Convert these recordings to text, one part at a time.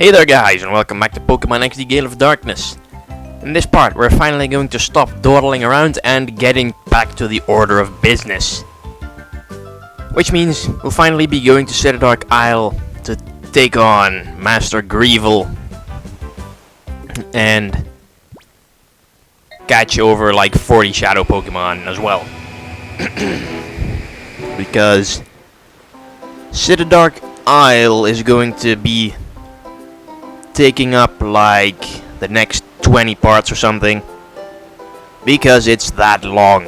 Hey there guys, and welcome back to Pokemon XD Gale of Darkness. In this part, we're finally going to stop dawdling around and getting back to the order of business. Which means we'll finally be going to Citadark Isle to take on Master Greevil and catch over like 40 Shadow Pokémon as well. Because Citadark Isle is going to be taking up like the next 20 parts or something, because it's that long.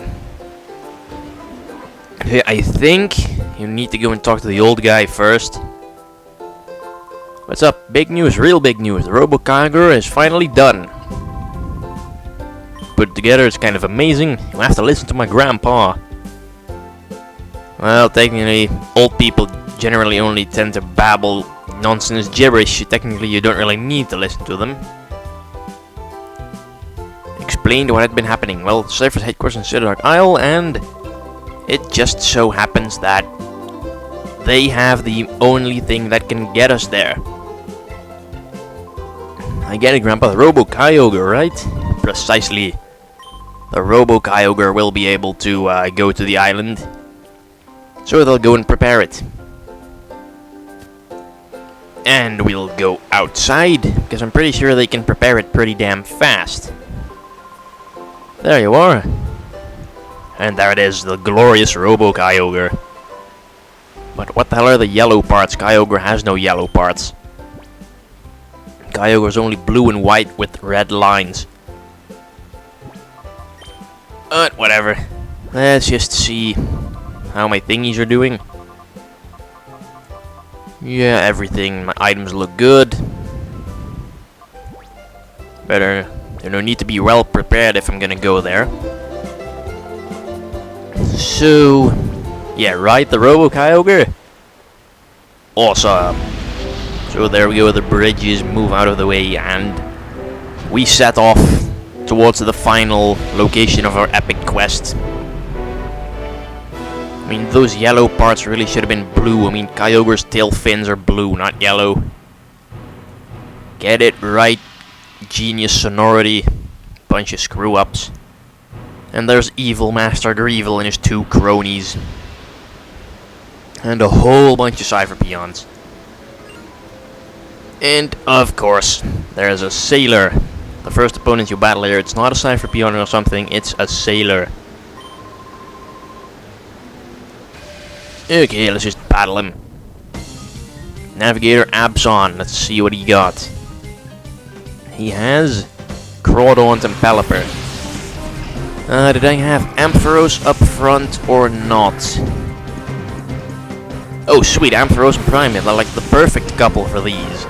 I think you need to go and talk to the old guy first. What's up? Big news, real big news. The Robo Kyogre is finally done. Put together, it's kind of amazing. You have to listen to my grandpa. Well, technically, old people generally only tend to babble nonsense gibberish. Technically, you don't really need to listen to them. Explained what had been happening. Well, Cipher's headquarters in Citadark Isle, and it just so happens that they have the only thing that can get us there. I get it, Grandpa. The Robo Kyogre, right? Precisely. The Robo Kyogre will be able to go to the island. So they'll go and prepare it. And we'll go outside, because I'm pretty sure they can prepare it pretty damn fast. There you are. And there it is, the glorious Robo Kyogre. But what the hell are the yellow parts? Kyogre has no yellow parts. Kyogre's only blue and white with red lines. But whatever. Let's just see how my thingies are doing. Yeah, everything. My items look good. Better. There's no need to be well prepared if I'm gonna go there. So, yeah, right, the Robo Kyogre. Awesome. So there we go, the bridges move out of the way, and we set off towards the final location of our epic quest. I mean, those yellow parts really should have been blue. I mean, Kyogre's tail fins are blue, not yellow. Get it right, genius sonority. Bunch of screw-ups. And there's evil Master Greevil and his two cronies. And a whole bunch of Cipher peons. And, of course, there's a sailor. The first opponent you battle here, it's not a Cipher peon or something, it's a sailor. Okay, let's just battle him. Navigator Abson, let's see what he got. He has Crawdaunt and Pelipper. Did I have Ampharos up front or not? Oh sweet, Ampharos and Primeape, they're like the perfect couple for these.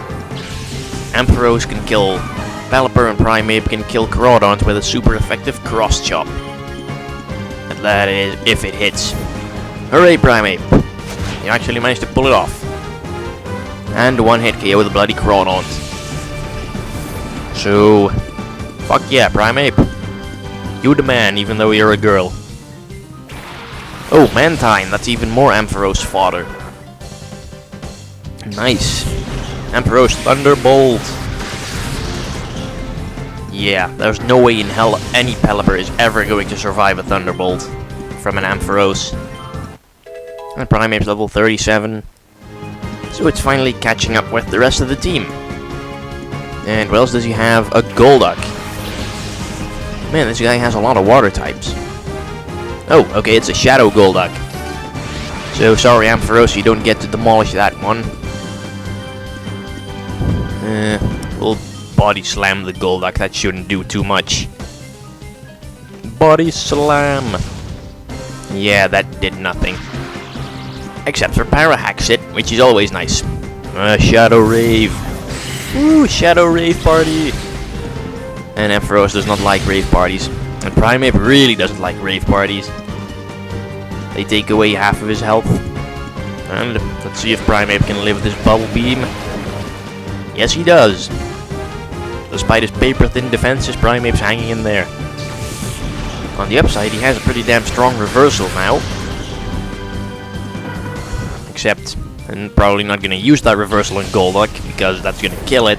Ampharos can kill Pelipper and Primeape can kill Crawdaunt with a super effective cross chop. And that is if it hits. Hooray, Primeape! You actually managed to pull it off. And one hit KO with a bloody Crawdaunt. So, fuck yeah, Primeape. You the man, even though you're a girl. Oh, Mantine, that's even more Ampharos fodder. Nice. Ampharos Thunderbolt. Yeah, there's no way in hell any Pelipper is ever going to survive a Thunderbolt from an Ampharos. And Primeape's level 37. So it's finally catching up with the rest of the team. And what else does he have? A Golduck. Man, this guy has a lot of water types. Oh, okay, it's a Shadow Golduck. So sorry, Ampharos, you don't get to demolish that one. We'll body slam the Golduck, that shouldn't do too much. Body slam. Yeah, that did nothing. Except for Parahacks it, which is always nice. Shadow Rave. Woo, Shadow Rave party. And Ampharos does not like rave parties. And Primeape really doesn't like rave parties. They take away half of his health. And let's see if Primeape can live this bubble beam. Yes, he does. Despite his paper-thin defenses, Primeape's hanging in there. On the upside, he has a pretty damn strong reversal now. Except And probably not gonna use that reversal on Golduck, because that's gonna kill it.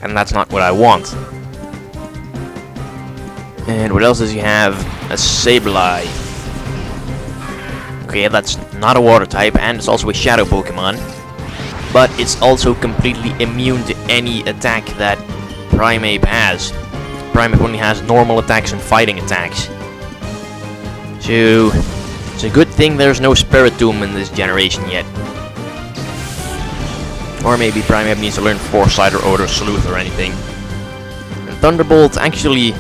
And that's not what I want. And what else does he have? A Sableye. Okay, that's not a water type, and it's also a Shadow Pokémon. But it's also completely immune to any attack that Primeape has. Primeape only has normal attacks and fighting attacks. So, it's a good thing there's no Spiritomb in this generation yet. Or maybe Primeape needs to learn Foresight or Odor Sleuth or anything. And Thunderbolt actually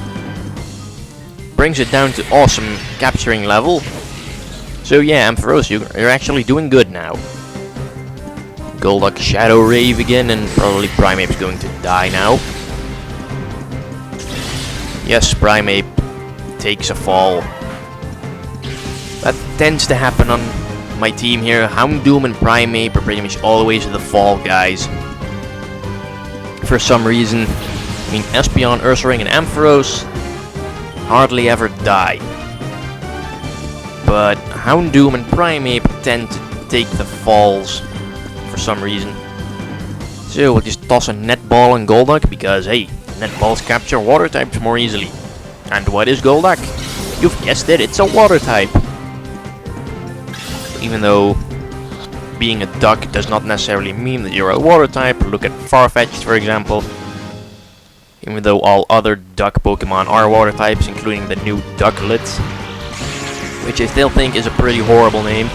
brings it down to awesome capturing level. So yeah, Ampharos, you're actually doing good now. Golduck Shadow Rave again, and probably Primeape's going to die now. Yes, Primeape takes a fall. That tends to happen on my team here. Houndoom and Primeape are pretty much always the fall guys. For some reason, I mean, Espeon, Ursaring, and Ampharos hardly ever die. But Houndoom and Primeape tend to take the falls for some reason. So we'll just toss a Netball on Golduck, because hey, Netballs capture water types more easily. And what is Golduck? You've guessed it, it's a water type. Even though being a duck does not necessarily mean that you're a water type. Look at Farfetch'd, for example. Even though all other duck Pokemon are water types, including the new Ducklet, which I still think is a pretty horrible name.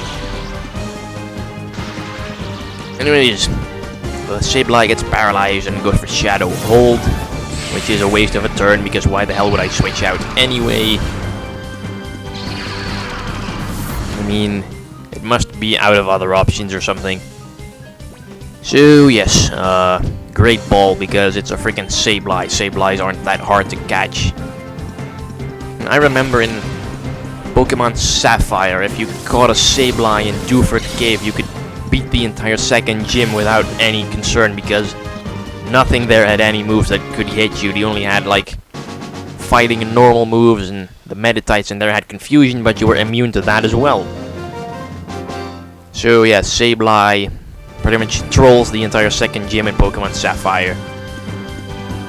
Anyways, the Sableye gets paralyzed and goes for Shadow Hold, which is a waste of a turn, because why the hell would I switch out anyway? I mean, it must be out of other options or something. So yes, Great Ball, because it's a freaking Sableye. Sableyes aren't that hard to catch. I remember in Pokemon Sapphire, if you caught a Sableye in Dewford Cave, you could beat the entire second gym without any concern, because nothing there had any moves that could hit you. They only had like fighting and normal moves, and the Meditites in there had confusion, but you were immune to that as well. So yeah, Sableye pretty much trolls the entire second gym in Pokemon Sapphire.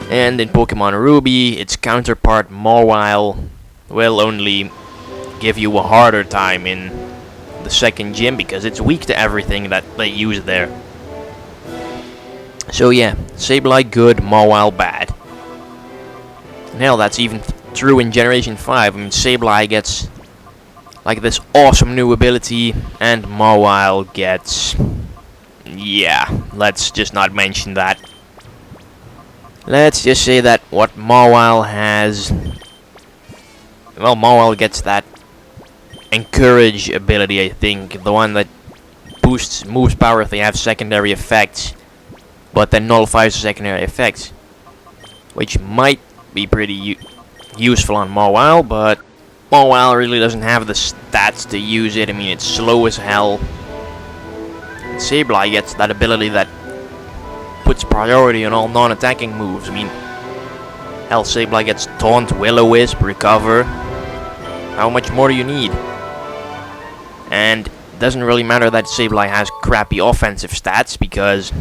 And in Pokemon Ruby, its counterpart Mawile will only give you a harder time in the second gym, because it's weak to everything that they use there. So yeah, Sableye good, Mawile bad. And hell, that's even true in Generation 5. I mean, Sableye gets like this awesome new ability, and Mawile gets... yeah, let's just not mention that. Let's just say that what Mawile has... well, Mawile gets that Encourage ability, I think. The one that boosts moves power if they have secondary effects, but then nullifies the secondary effects. Which might be pretty useful on Mawile, but Mawile really doesn't have the stats to use it. I mean, it's slow as hell. Sableye gets that ability that puts priority on all non-attacking moves. I mean, hell, Sableye gets Taunt, Will-O-Wisp, Recover. How much more do you need? And it doesn't really matter that Sableye has crappy offensive stats, because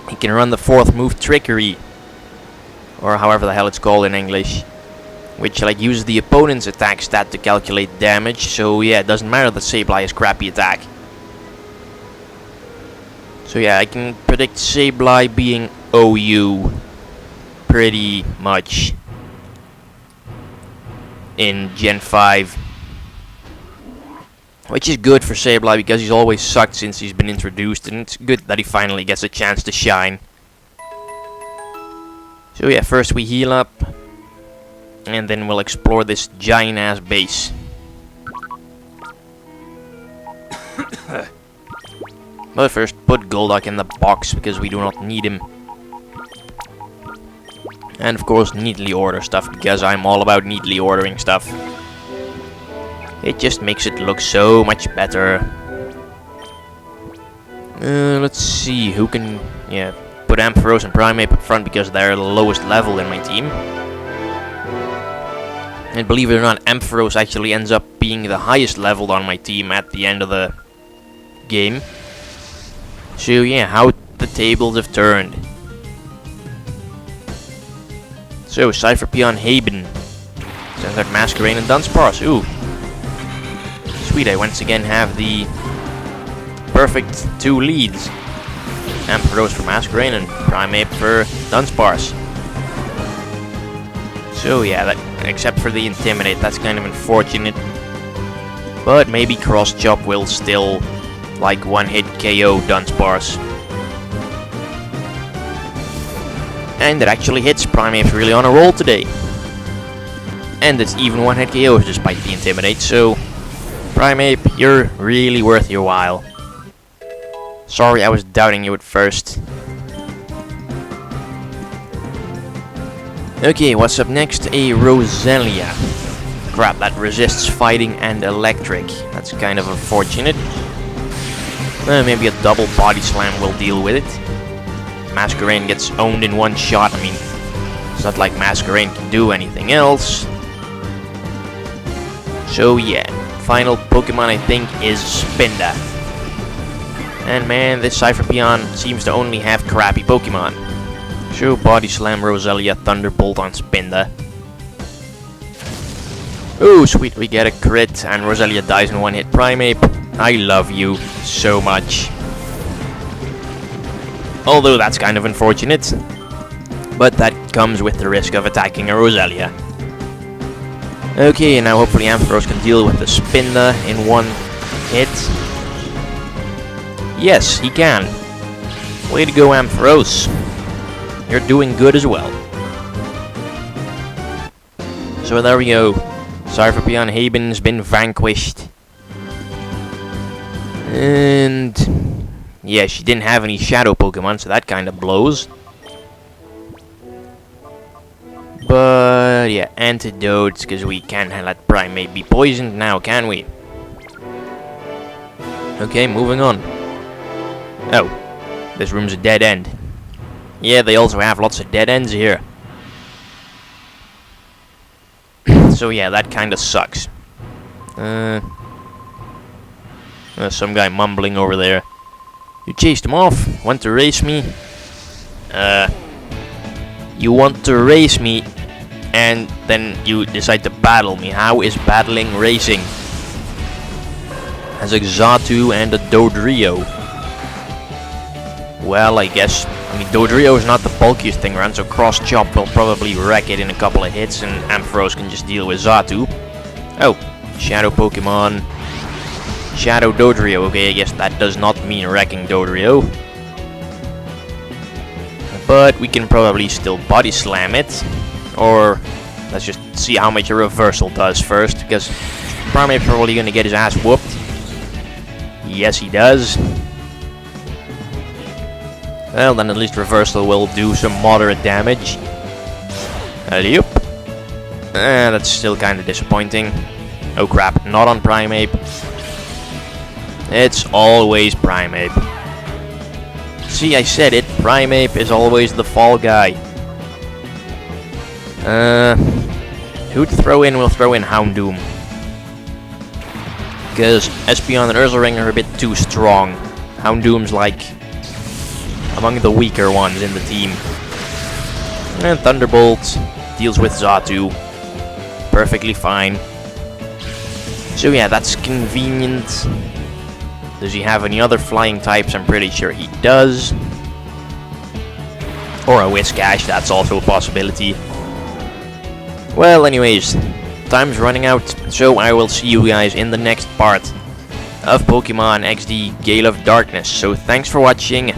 he can run the fourth move, Trickery, or however the hell it's called in English, which like uses the opponent's attack stat to calculate damage. So yeah, it doesn't matter that Sableye has crappy attack. So yeah, I can predict Sableye being OU pretty much in Gen 5. Which is good for Sableye, because he's always sucked since he's been introduced, and it's good that he finally gets a chance to shine. So yeah, first we heal up, and then we'll explore this giant ass base. But first, put Golduck in the box, because we do not need him. And of course, neatly order stuff, because I'm all about neatly ordering stuff. It just makes it look so much better. Let's see, who can... yeah, put Ampharos and Primeape up front, because they're the lowest level in my team. And believe it or not, Ampharos actually ends up being the highest leveled on my team at the end of the game. So yeah, how the tables have turned. So Cipher, Peon, Haben sends out Masquerain and Dunsparce. Ooh, sweet! I once again have the perfect 2 leads. Ampharos for Masquerain and Primeape for Dunsparce. So yeah, that, except for the Intimidate, that's kind of unfortunate. But maybe Cross Chop will still, like, one-hit KO Dunsparce. And it actually hits. Primeape's really on a roll today. And it's even one-hit KO despite the Intimidate, so Primeape, you're really worth your while. Sorry, I was doubting you at first. Okay, what's up next? A Roselia. Crap, that resists fighting and electric. That's kind of unfortunate. Maybe a double body slam will deal with it. Masquerain gets owned in one shot. I mean, it's not like Masquerain can do anything else. So yeah, final Pokemon I think is Spinda. And man, this Cipher Peon seems to only have crappy Pokemon. So Body Slam, Roselia, Thunderbolt on Spinda. Oh sweet, we get a crit and Roselia dies in one hit. Primeape, I love you so much. Although that's kind of unfortunate. But that comes with the risk of attacking a Roselia. Okay, now hopefully Ampharos can deal with the Spinda in one hit. Yes, he can. Way to go, Ampharos. You're doing good as well. So there we go. Cipher Peon Haben's been vanquished. And yeah, she didn't have any Shadow Pokemon, so that kind of blows. But yeah, antidotes, because we can't let Primeape be poisoned now, can we? Okay, moving on. Oh, this room's a dead end. Yeah, they also have lots of dead ends here. So yeah, that kind of sucks. There's some guy mumbling over there. You chased him off? Want to race me? You want to race me, and then you decide to battle me. How is battling racing? Has a Xatu and a Dodrio. Well, I guess, Dodrio is not the bulkiest thing around, so Cross Chop will probably wreck it in a couple of hits, and Ampharos can just deal with Xatu. Oh, Shadow Pokemon. Shadow Dodrio. Okay, I guess that does not mean wrecking Dodrio. But we can probably still Body Slam it. Or, let's just see how much a Reversal does first, because Primeape's probably going to get his ass whooped. Yes, he does. Well, then at least Reversal will do some moderate damage. Alley-oop. That's still kind of disappointing. Oh crap, not on Primeape. It's always Primeape. See, I said it. Primeape is always the fall guy. Who'd throw in? We'll throw in Houndoom. Because Espeon and Ursaring are a bit too strong. Houndoom's like among the weaker ones in the team. And Thunderbolt deals with Xatu. Perfectly fine. So yeah, that's convenient. Does he have any other flying types? I'm pretty sure he does. Or a Whiscash, that's also a possibility. Well, anyways, time's running out, so I will see you guys in the next part of Pokemon XD Gale of Darkness. So thanks for watching.